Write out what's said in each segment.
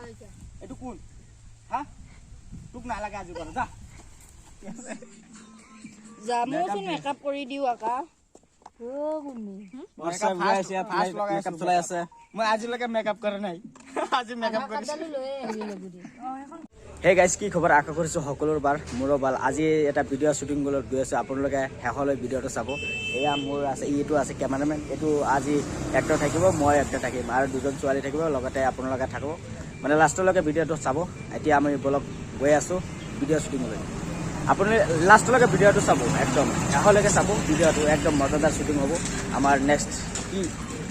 এইটো কোন হা তোক নালাগে আজি কৰা যা যামোচোন মেকআপ কৰি দিও আকা মেকআপ চলাই আছে মই আজিলৈকে মেকআপ কৰা নাই আজি মেকআপ কৰিছো হে গাইজ কি খবৰ আশা কৰিছোঁ সকলোৰে মোৰো ভাল আজি এটা ভিডিঅ' শ্বুটিং গৈ আছোঁ আপোনালোকে শেষলৈ ভিডিঅ'টো চাব এয়া মোৰ আছে এইটো আছে কেমেৰামেন এইটো আজি এক্টৰ থাকিব মই এক্টৰ থাকিম আৰু দুজন ছোৱালী থাকিব লগতে আপোনালোকে থাকিব মানে লাষ্টলৈকে ভিডিঅ'টো চাব এতিয়া আমি বলক গৈ আছোঁ ভিডিঅ' শ্বুটিঙলৈ আপুনি লাষ্টলৈকে ভিডিঅ'টো চাব একদম শেষলৈকে চাব ভিডিঅ'টো একদম মজাদাৰ শ্বুটিং হ'ব আমাৰ নেক্সট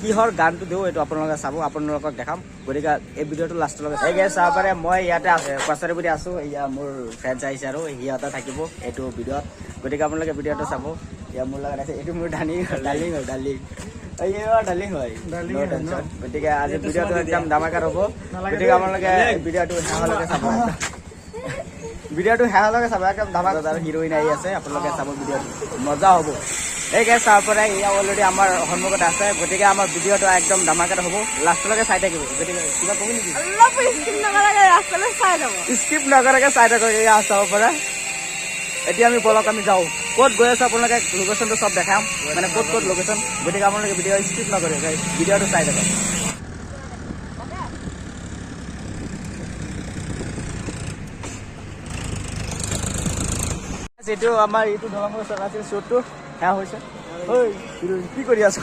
কিহৰ গানটো দিওঁ এইটো আপোনালোকে চাব আপোনালোকক দেখাম গতিকে এই ভিডিঅ'টো লাষ্টলৈকে চাব পাৰে মই ইয়াতে কছাৰীপুৰী আছোঁ এয়া মোৰ ফ্ৰেণ্ডছ আহিছে আৰু সিহঁতে থাকিব এইটো ভিডিঅ'ত গতিকে আপোনালোকে ভিডিঅ'টো চাব এয়া মোৰ লগত আছে এইটো মোৰ ডালিং হয় গতিকে আজি ভিডিঅ'টো একদম ধামাকাৰ হ'ব গতিকে আপোনালোকে ভিডিঅ'টো শেষলৈকে চাব একদম ধামাকাৰ আৰু হিৰোইন আহি আছে আপোনালোকে চাব ভিডিঅ'টো মজা হ'ব এই গাইজ চাব পাৰে এয়া অলৰেডি আমাৰ সন্মুখত আছে গতিকে আমাৰ ভিডিঅ'টো একদম ধামাকাৰ হ'ব লাষ্টলৈকে চাই থাকিব গতিকে কিবা ক'ব নেকি স্কিপ নকৰাকৈ চাই থাকক এয়া চাব পাৰে এতিয়া আমি বলক আমি যাওঁ ক'ত গৈ আছোঁ আপোনালোকে লোকেশ্যনটো চব দেখাম মানে ক'ত লোকেশ্যন গতিকে আপোনালোকে ভিডিঅ' স্কিপ নকৰে ভিডিঅ'টো চাই থাকক এইটো আমাৰ এইটো ধৰণৰ আছিল শ্বুটটো সেয়া হৈছে কি কৰি আছো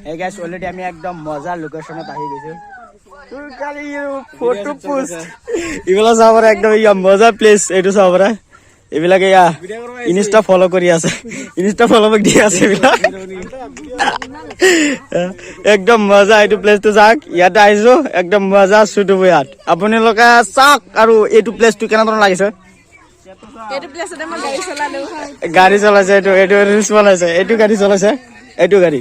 এই গাইজ অলৰেডি আমি একদম মজা লোকেশ্যনত আহি গৈছোঁ ফটো পোষ্ট এইবিলাক চাব পাৰে একদম মজা প্লেচ এইটো চাব পাৰে এইবিলাকে ইনষ্টা ফ'ল' কৰি আছে ইনষ্টা ফ'ল' দি আছে এইবিলাক একদম মজা এইটো প্লেচটো চাওক ইয়াতে আহিছো একদম মজা শ্বুট হ'ব ইয়াত আপোনালোকে চাওক আৰু এইটো প্লেচটো কেনেধৰণৰ লাগিছে গাড়ী চলাইছে এইটো ৰিলচ বনাইছে এইটো গাড়ী চলাইছে এইটো গাড়ী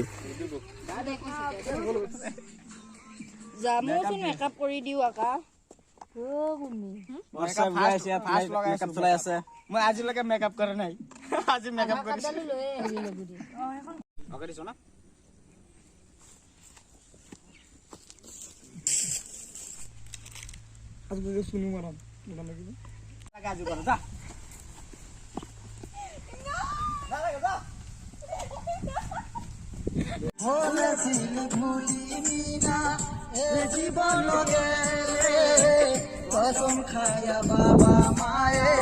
যামোচোন মেকআপ কৰি দিও আকা মেকআপ চলাই আছে মই আজিলৈকে মেকআপ কৰা নাই আজি মেকআপ কৰিছো কসম খায়া বাবা মায়ে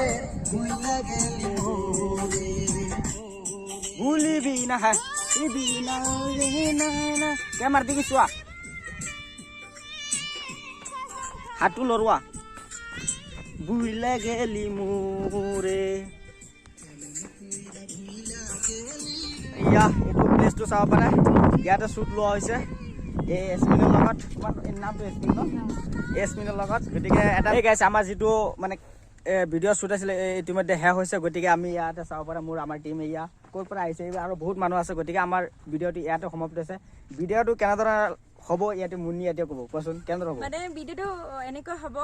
ভুলিবি না কেমাৰ দিকে চোৱা হাতটো লৰোৱা ভুলে গেলি মোৰে এইটো প্লেচটো চাব পাৰে ইয়াতে শ্বুট লোৱা হৈছে এই এছমিনৰ লগত নামটো এছমিনৰ লগত গতিকে এটা গাইছে আমাৰ যিটো মানে ভিডিঅ' শ্বুট আছিলে ইতিমধ্যে শেষ হৈছে গতিকে আমি ইয়াতে চাব পাৰে আমাৰ টীম এয়া ক'ৰ পৰা আহিছে আৰু বহুত মানুহ আছে গতিকে আমাৰ ভিডিঅ'টো ইয়াতে সমাপ্ত হৈছে ভিডিঅ'টো কেনেদৰে হ'ব ইয়াতে মুন্নি ইয়াতে ক'ব কোৱাচোন কেনেদৰে হ'ব মানে ভিডিঅ'টো এনেকৈ হ'ব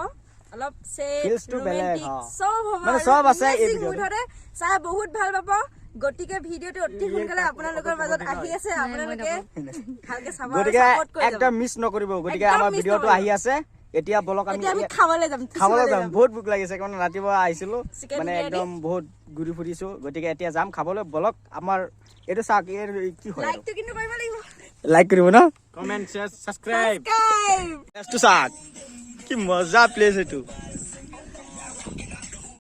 অলপ চব আছে এই ভিডিঅ'টো চাই বহুত ভাল পাব গতিকে ভিডিঅ'টো অতি সোনকালে আপোনালোকৰ মাজত আহি আছে আপোনালোকে ভালকে চাব গতিকে একদম মিছ নকৰিব গতিকে আমাৰ ভিডিঅ'টো আহি আছে এতিয়া বলক আমি খাবলৈ যাম বহুত ভোক লাগিছে কাৰণ ৰাতিপুৱা আহিছিলো মানে একদম বহুত ঘূৰি ফুৰিছো গতিকে এতিয়া যাম খাবলৈ বলক আমাৰ এইটো চাওক কি হয় লাইকটো কিন্তু কৰিব লাগিব লাইক কৰিব ন কমেন্ট শেয়াৰ সাবস্ক্ৰাইব চাওক কি মজা প্লেচ এইটো